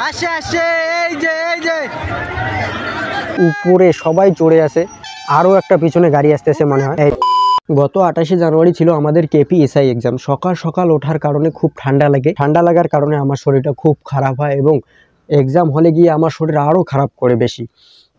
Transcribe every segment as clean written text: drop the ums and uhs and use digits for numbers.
আসে আসে এই যে উপরে সবাই চড়ে আসে, আরো একটা পিছনে গাড়ি আসতেছে মনে হয়। গত 28শে জানুয়ারি ছিল আমাদের কেপিএসআই এক্সাম। সকাল সকাল ওঠার কারণে খুব ঠান্ডা লাগে, ঠান্ডা লাগার কারণে আমার শরীরটা খুব খারাপ হয় এবং এক্সাম হলে গিয়ে আমার শরীর আরও খারাপ করে বেশি।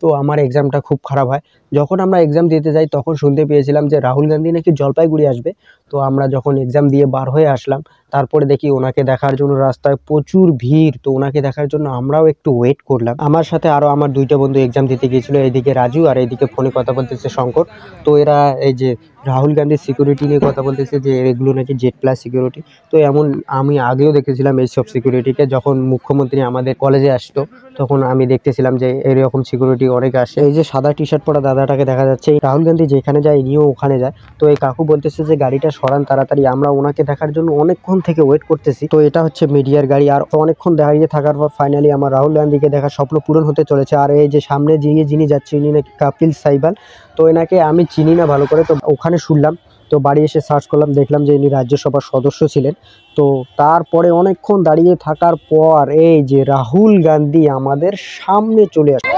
তো আমার এক্সামটা খুব খারাপ হয়। যখন আমরা এক্সাম দিতে যাই তখন শুনতে পেয়েছিলাম যে রাহুল গান্ধী নাকি জলপাইগুড়ি আসবে। তো আমরা যখন এক্সাম দিয়ে বার হয়ে আসলাম, তারপরে দেখি ওনাকে দেখার জন্য রাস্তায় প্রচুর ভিড়। তো ওনাকে দেখার জন্য আমরাও একটু ওয়েট করলাম। আমার সাথে আরও আমার দুইটা বন্ধু এক্সাম দিতে গিয়েছিল, এইদিকে রাজু আর এইদিকে ফোনে কথা বলতেছে শঙ্কর। তো এরা এই যে রাহুল গান্ধীর সিকিউরিটি নিয়ে কথা বলতেছে যে এগুলো নাকি জেড প্লাস সিকিউরিটি। তো এমন আমি আগেও দেখেছিলাম এইসব সিকিউরিটিকে, যখন মুখ্যমন্ত্রী আমাদের কলেজে আসতো তখন আমি দেখতেছিলাম যে এরকম সিকিউরিটি অনেক আসে। এই যে সাদা টি শার্ট পরা দাদাটাকে দেখা যাচ্ছে, রাহুল গান্ধী যেখানে যায় নিয়েও ওখানে যায়। তো এই কাকু বলতেছে যে গাড়িটা সরান তাড়াতাড়ি, আমরা ওনাকে দেখার জন্য অনেকক্ষণ থেকে ওয়েট করতেছি। তো এটা হচ্ছে মিডিয়ার গাড়ি, আর অনেকক্ষণ দাঁড়িয়ে থাকার পর ফাইনালি আমার রাহুল গান্ধীকে দেখার স্বপ্ন পূরণ হতে চলেছে। আর এই যে সামনে যিনি যাচ্ছে উনি নাকি কপিল সাইবাল। তো এনাকে আমি চিনি না ভালো করে, তো ওখানে শুনলাম। তো বাড়ি এসে সার্চ করলাম, দেখলাম যে ইনি রাজ্যসভার সদস্য ছিলেন। তো তারপরে অনেকক্ষণ দাঁড়িয়ে থাকার পর এই যে রাহুল গান্ধী আমাদের সামনে চলে আসে।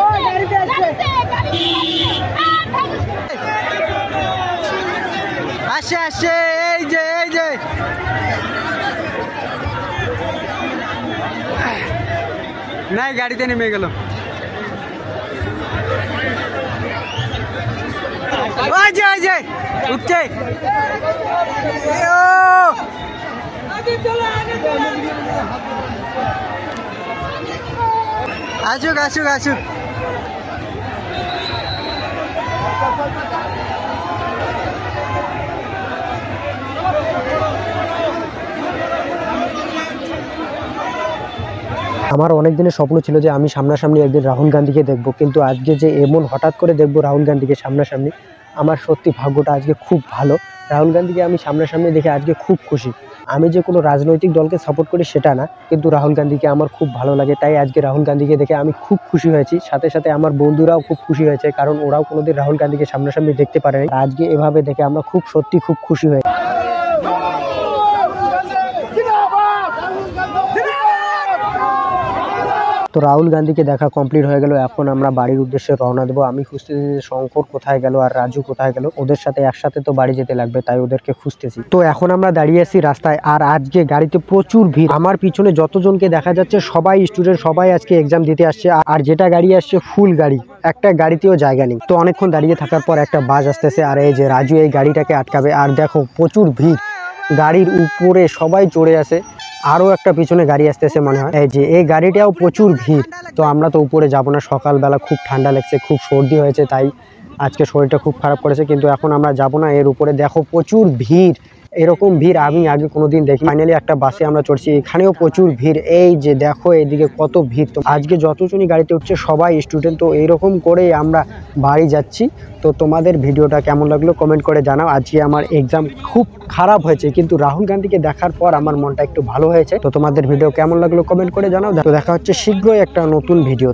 আসে আসে এই যে নাই, গাড়িতে নেমে গেল। উঠছে আসুক আসুক আসুক। আমার অনেক দিনের স্বপ্ন ছিল যে আমি সামনাসামনি একদিন রাহুল গান্ধীকে দেখব, কিন্তু আজকে যে এমন হঠাৎ করে দেখব রাহুল গান্ধীকে সামনাসামনি, আমার সত্যি ভাগ্যটা আজকে খুব ভালো। রাহুল গান্ধীকে আমি সামনাসামনি দেখে আজকে খুব খুশি। আমি যে কোনো রাজনৈতিক দলকে সাপোর্ট করি সেটা না, কিন্তু রাহুল গান্ধীকে আমার খুব ভালো লাগে, তাই আজকে রাহুল গান্ধীকে দেখে আমি খুব খুশি হয়েছি। সাথে সাথে আমার বন্ধুরাও খুব খুশি হয়েছে, কারণ ওরাও কোনোদিন রাহুল গান্ধীকে সামনাসামনি দেখতে পারেনি। আজকে এভাবে দেখে আমরা সত্যি খুব খুশি হয়েছি। তো রাহুল গান্ধীকে দেখা কমপ্লিট হয়ে গেল, এখন আমরা বাড়ির উদ্দেশ্যে রওনা দেবো। আমি খুঁজতেছি যে শঙ্কর কোথায় গেল আর রাজু কোথায় গেল, ওদের সাথে একসাথে তো বাড়ি যেতে লাগবে, তাই ওদেরকে খুঁজতেছি। তো এখন আমরা দাঁড়িয়ে আছি রাস্তায়, আর আজকে গাড়িতে প্রচুর ভিড়। আমার পিছনে যতজনকে দেখা যাচ্ছে সবাই স্টুডেন্ট, সবাই আজকে এক্সাম দিতে আসছে। আর যেটা গাড়ি আসছে ফুল গাড়ি, একটা গাড়িতেও জায়গা নেই। তো অনেকক্ষণ দাঁড়িয়ে থাকার পর একটা বাস আসতেছে, আর এই যে রাজু এই গাড়িটাকে আটকাবে। আর দেখো প্রচুর ভিড়, গাড়ির উপরে সবাই চড়ে আসে, আরও একটা পিছনে গাড়ি আসতেছে মনে হয়। এই যে এই গাড়িটাও প্রচুর ভিড়। তো আমরা তো উপরে যাব না, সকালবেলা খুব ঠান্ডা লাগছে, খুব সর্দি হয়েছে, তাই আজকে শরীরটা খুব খারাপ করেছে। কিন্তু এখন আমরা যাব না, এর উপরে দেখো প্রচুর ভিড়, এরকম ভিড় আমি আগে কোনোদিন দেখি। ফাইনালি একটা বাসে আমরা চড়ছি, এখানেও প্রচুর ভিড়। এই যে দেখো এইদিকে কত ভিড়। তো আজকে যতজনই গাড়িতে উঠছে সবাই স্টুডেন্ট। তো এইরকম করেই আমরা বাড়ি যাচ্ছি। তো তোমাদের ভিডিওটা কেমন লাগলো কমেন্ট করে জানাও। আজকে আমার এক্সাম খুব খারাপ হয়েছে, কিন্তু রাহুল গান্ধীকে দেখার পর আমার মনটা একটু ভালো হয়েছে। তো তোমাদের ভিডিও কেমন লাগলো কমেন্ট করে জানাও। তো দেখা হচ্ছে শীঘ্রই একটা নতুন ভিডিও।